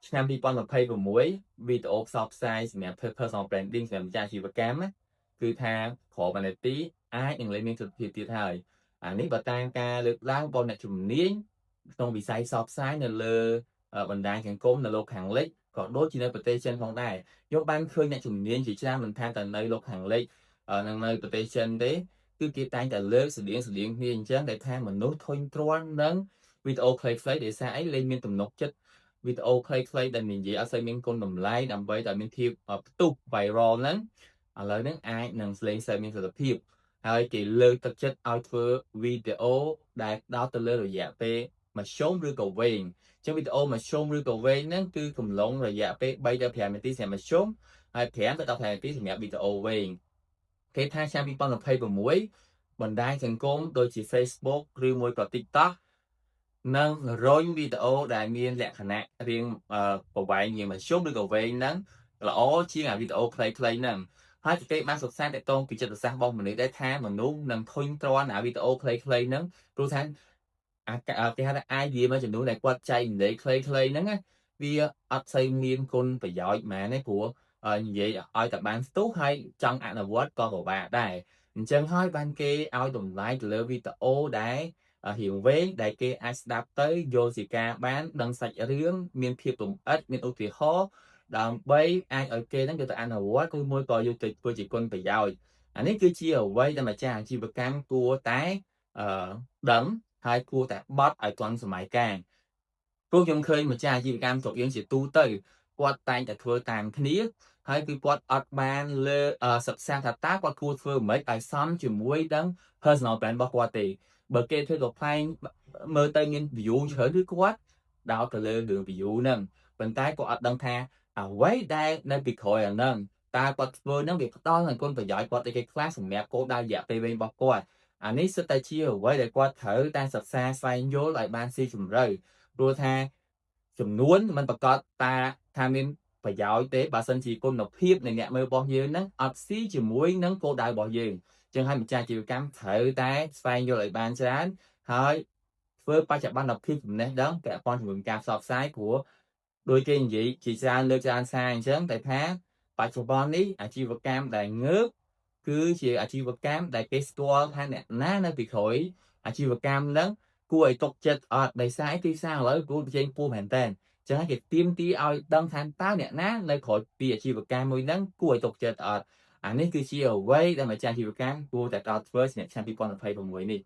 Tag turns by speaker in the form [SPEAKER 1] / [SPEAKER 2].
[SPEAKER 1] ឆ្នាំ2026វីដេអូផ្សព្វផ្សាយសម្រាប់ personal branding សម្រាប់ម្ចាស់អាជីវកម្មណាគឺថាគ្រាប់នាទីអាចនឹងលែងមានសុខភាពទៀតហើយអានេះបើតាមការលើកឡើងរបស់អ្នកជំនាញក្នុងវិស័យផ្សព្វផ្សាយនៅលើបណ្ដាញសង្គមនៅលោកខាងលិចក៏ដូចជានៅប្រទេសចិនផងដែរយកបានឃើញអ្នកជំនាញជាច្រើនមិនថាតែនៅលោកខាងលិចនិងនៅប្រទេសចិនទេគឺគេតែងតែលើកស្តៀងគ្នាអញ្ចឹងដែលថាមនុស្សធុញទ្រាន់នឹងវីដេអូខ្លីៗដោយសារអីលែងមានទំនុកចិត្តវីដេអូខ្លីៗដែលនិយាយអត់សូវមានគុណតម្លៃដើម្បីតែមានភាពផ្ទុះ viral ហ្នឹងឥឡូវហ្នឹងអាចនឹងលេងសូវមានសុខភាពហើយគេលើកទឹកចិត្តឲ្យធ្វើវីដេអូដែលផ្ដោតទៅលើរយៈពេលមធ្យមឬក៏វែងអញ្ចឹងវីដេអូមធ្យមឬក៏វែងហ្នឹងគឺកំឡុងរយៈពេល3ដល់5នាទីសម្រាប់មធ្យមហើយ5ទៅ15នាទីសម្រាប់វីដេអូវែងគេថាឆ្នាំ2026បណ្ដាញសង្គមដូចជា Facebook ឬមួយក៏ TikTok នឹងរុញវីដេអូដែលមានលក្ខណៈរៀងប្រវែងជាមធ្យមឬក៏វែងហ្នឹងល្អជាងអាវីដេអូខ្លីៗហ្នឹងហើយគេបានសិក្សាទាក់ទងពីចិត្តសាស្ត្ររបស់មនុស្សដែរថាមនុស្សនឹងធុញទ្រាន់អាវីដេអូខ្លីៗហ្នឹងព្រោះថាគេហៅថា idea មួយចំនួនដែលគាត់ចែកម្លែកខ្លីៗហ្នឹងណាវាអត់សូវមានគុណប្រយោជន៍ប៉ុន្មានទេព្រោះនិយាយឲ្យតែបានស្ទុះហើយចង់អនុវត្តក៏ពិបាកដែរអញ្ចឹងហើយបានគេឲ្យតម្លៃទៅលើវីដេអូដែលរៀងវែងដែលគេអាចស្ដាប់ទៅយល់ជាការបានដឹងសាច់រឿងមានភាពលម្អិតមានឧទាហរណ៍ដើម្បីអាចឲ្យគេហ្នឹងយកទៅអនុវត្តឬមួយក៏យកទៅធ្វើជាគុណប្រយោជន៍អានេះគឺជាអ្វីដែលម្ចាស់អាជីវកម្មគួរតែដឹងហើយគួរតែបត់ឲ្យទាន់សម័យកាលព្រោះខ្ញុំឃើញម្ចាស់អាជីវកម្មស្រុកយើងជាទូទៅគាត់តែងតែធ្វើតាមគ្នាហើយគឺគាត់អត់បានលើសិក្សាថាតើគាត់គួរធ្វើម៉េចឲ្យសមជាមួយនឹង personal brand របស់គាត់ទេបើគេធ្វើកំ pl ែងមើលទៅមាន view ច្រើនគឺគាត់ដោតទៅលើរឿង view ហ្នឹងប៉ុន្តែគាត់អត់ដឹងថាអ្វីដែលនៅពីក្រោយអាហ្នឹងតើគាត់ធ្វើហ្នឹងវាផ្ដល់នូវគុណប្រយោជន៍គាត់អីគេខ្លះសម្រាប់គោលដៅរយៈពេលវែងរបស់គាត់អានេះសិតតែជាអ្វីដែលគាត់ត្រូវតែសិក្សាស្វែងយល់ឲ្យបានស៊ីជម្រៅព្រោះថាចំនួនมันប្រកាសថាមានប្រយោជន៍ទេបើសិនជាគុណភាពនៃអ្នកមើលរបស់យើងហ្នឹងអត់ស៊ីជាមួយនឹងគោលដៅរបស់យើងចឹងហើយម្ចាស់អាជីវកម្មត្រូវតែស្វែងយល់ឲ្យបានច្រើនហើយធ្វើបច្ចុប្បន្នភាពចំណេះដឹងពាក់ព័ន្ធជាមួយការផ្សព្វផ្សាយព្រោះដោយគេនិយាយជាច្រើនលើកច្រើនសារអញ្ចឹងតែថាបច្ចុប្បន្ននេះអាជីវកម្មដែលងើបគឺជាអាជីវកម្មដែលគេស្គាល់ថាអ្នកណានៅពីក្រោយអាជីវកម្មហ្នឹងគួរឲ្យទុកចិត្តអត់ដោយសារទីផ្សារឥឡូវគួរប្រជែងខ្ពស់មែនតើចឹងហើយគេទាមទារឲ្យដឹងថាតើអ្នកណានៅក្រោយពីអាជីវកម្មមួយហ្នឹងគួរឲ្យទុកចិត្តអត់អានេះគឺជាអ្វីដែលម្ចាស់អាជីវកម្មគួរតែកោតធ្វើសម្រាប់ឆ្នាំ2026នេះ